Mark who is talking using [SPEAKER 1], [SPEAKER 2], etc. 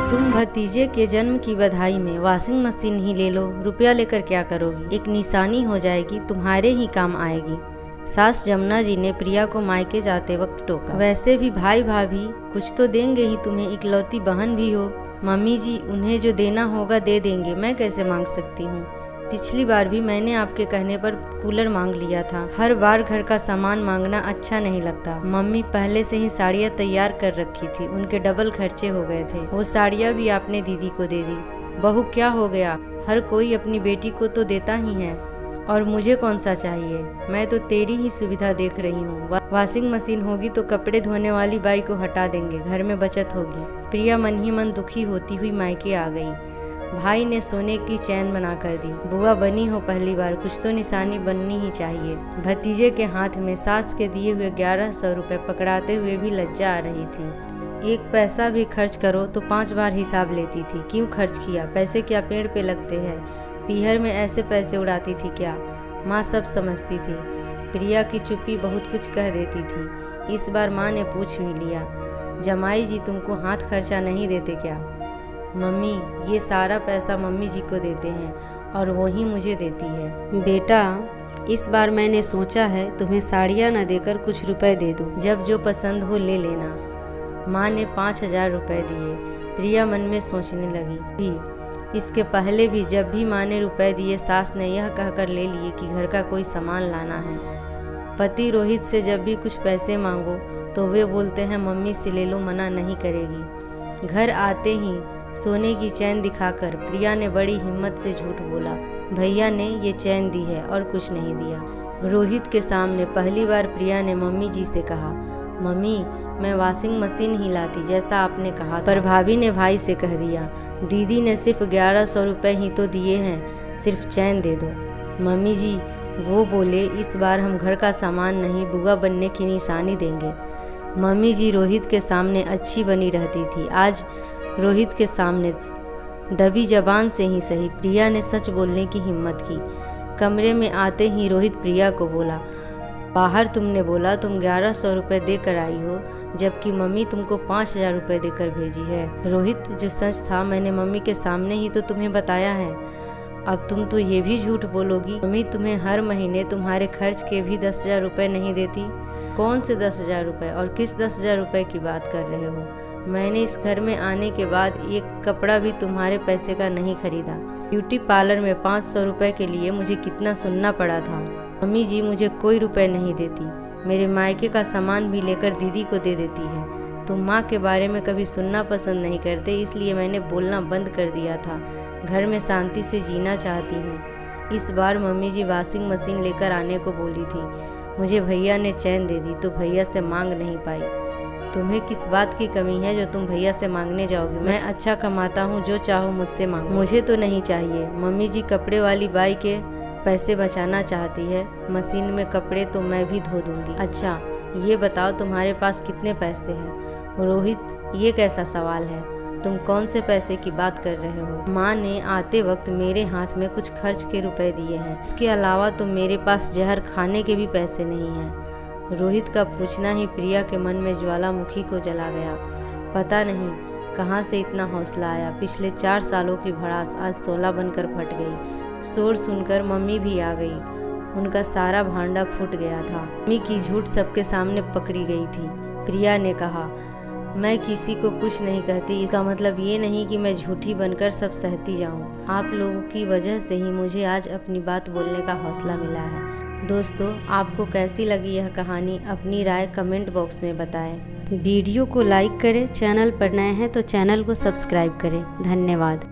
[SPEAKER 1] तुम भतीजे के जन्म की बधाई में वॉशिंग मशीन ही ले लो, रुपया लेकर क्या करोगी? एक निशानी हो जाएगी, तुम्हारे ही काम आएगी। सास जमुना जी ने प्रिया को मायके जाते वक्त टोका। वैसे भी भाई भाभी कुछ तो देंगे ही, तुम्हें इकलौती बहन भी हो। मम्मी जी, उन्हें जो देना होगा दे देंगे, मैं कैसे मांग सकती हूँ? पिछली बार भी मैंने आपके कहने पर कूलर मांग लिया था। हर बार घर का सामान मांगना अच्छा नहीं लगता। मम्मी पहले से ही साड़ियाँ तैयार कर रखी थी, उनके डबल खर्चे हो गए थे। वो साड़ियाँ भी आपने दीदी को दे दी। बहू क्या हो गया, हर कोई अपनी बेटी को तो देता ही है, और मुझे कौन सा चाहिए? मैं तो तेरी ही सुविधा देख रही हूँ। वॉशिंग मशीन होगी तो कपड़े धोने वाली बाई को हटा देंगे, घर में बचत होगी। प्रिया मन ही मन दुखी होती हुई मायके आ गई। भाई ने सोने की चैन बना कर दी। बुआ बनी हो पहली बार, कुछ तो निशानी बननी ही चाहिए। भतीजे के हाथ में सास के दिए हुए 1100 रुपये पकड़ाते हुए भी लज्जा आ रही थी। एक पैसा भी खर्च करो तो 5 बार हिसाब लेती थी। क्यों खर्च किया? पैसे क्या पेड़ पे लगते हैं? पीहर में ऐसे पैसे उड़ाती थी क्या? माँ सब समझती थी। प्रिया की चुप्पी बहुत कुछ कह देती थी। इस बार माँ ने पूछ भी लिया, जमाई जी तुमको हाथ खर्चा नहीं देते क्या? मम्मी, ये सारा पैसा मम्मी जी को देते हैं और वो ही मुझे देती है। बेटा, इस बार मैंने सोचा है तुम्हें साड़ियाँ न देकर कुछ रुपए दे दूँ, जब जो पसंद हो ले लेना। माँ ने 5000 रुपये दिए। प्रिया मन में सोचने लगी, इसके पहले भी जब भी माँ ने रुपए दिए, सास ने यह कहकर ले लिए कि घर का कोई सामान लाना है। पति रोहित से जब भी कुछ पैसे मांगो तो वे बोलते हैं मम्मी से ले लो, मना नहीं करेगी। घर आते ही सोने की चैन दिखाकर प्रिया ने बड़ी हिम्मत से झूठ बोला, भैया ने ये चैन दी है और कुछ नहीं दिया। रोहित के सामने पहली बार प्रिया ने मम्मी जी से कहा, मम्मी मैं वॉशिंग मशीन ही लाती जैसा आपने कहा, पर भाभी ने भाई से कह दिया, दीदी ने सिर्फ 1100 रुपये ही तो दिए हैं, सिर्फ चैन दे दो। मम्मी जी वो बोले, इस बार हम घर का सामान नहीं, बुआ बनने की निशानी देंगे। मम्मी जी रोहित के सामने अच्छी बनी रहती थी, आज रोहित के सामने दबी जबान से ही सही प्रिया ने सच बोलने की हिम्मत की। कमरे में आते ही रोहित प्रिया को बोला, बाहर तुमने बोला तुम 1100 रुपये देकर आई हो, जबकि मम्मी तुमको 5000 रुपये देकर भेजी है। रोहित, जो सच था मैंने मम्मी के सामने ही तो तुम्हें बताया है, अब तुम तो ये भी झूठ बोलोगी? मम्मी तुम्हें हर महीने तुम्हारे खर्च के भी 10,000 रुपये नहीं देती? कौन से 10,000 रुपये, और किस 10,000 रुपये की बात कर रहे हो? मैंने इस घर में आने के बाद एक कपड़ा भी तुम्हारे पैसे का नहीं खरीदा। ब्यूटी पार्लर में 500 रुपये के लिए मुझे कितना सुनना पड़ा था। मम्मी जी मुझे कोई रुपए नहीं देती, मेरे मायके का सामान भी लेकर दीदी को दे देती है। तुम माँ के बारे में कभी सुनना पसंद नहीं करते, इसलिए मैंने बोलना बंद कर दिया था। घर में शांति से जीना चाहती हूँ। इस बार मम्मी जी वॉशिंग मशीन लेकर आने को बोली थी, मुझे भैया ने चैन दे दी तो भैया से मांग नहीं पाई। तुम्हें किस बात की कमी है जो तुम भैया से मांगने जाओगे? मैं अच्छा कमाता हूँ, जो चाहो मुझसे मांगो। मुझे तो नहीं चाहिए। मम्मी जी कपड़े वाली बाई के पैसे बचाना चाहती है, मशीन में कपड़े तो मैं भी धो दूंगी। अच्छा ये बताओ तुम्हारे पास कितने पैसे हैं? रोहित, ये कैसा सवाल है? तुम कौन से पैसे की बात कर रहे हो? माँ ने आते वक्त मेरे हाथ में कुछ खर्च के रुपए दिए हैं, इसके अलावा तो मेरे पास जहर खाने के भी पैसे नहीं हैं। रोहित का पूछना ही प्रिया के मन में ज्वालामुखी को जला गया। पता नहीं कहाँ से इतना हौसला आया। पिछले 4 सालों की भड़ास आज 16 बनकर फट गई। शोर सुनकर मम्मी भी आ गई, उनका सारा भांडा फूट गया था। मम्मी की झूठ सबके सामने पकड़ी गई थी। प्रिया ने कहा, मैं किसी को कुछ नहीं कहती, इसका मतलब ये नहीं कि मैं झूठी बनकर सब सहती जाऊँ। आप लोगों की वजह से ही मुझे आज अपनी बात बोलने का हौसला मिला है। दोस्तों, आपको कैसी लगी यह कहानी? अपनी राय कमेंट बॉक्स में बताएं। वीडियो को लाइक करें, चैनल पर नए हैं तो चैनल को सब्सक्राइब करें। धन्यवाद।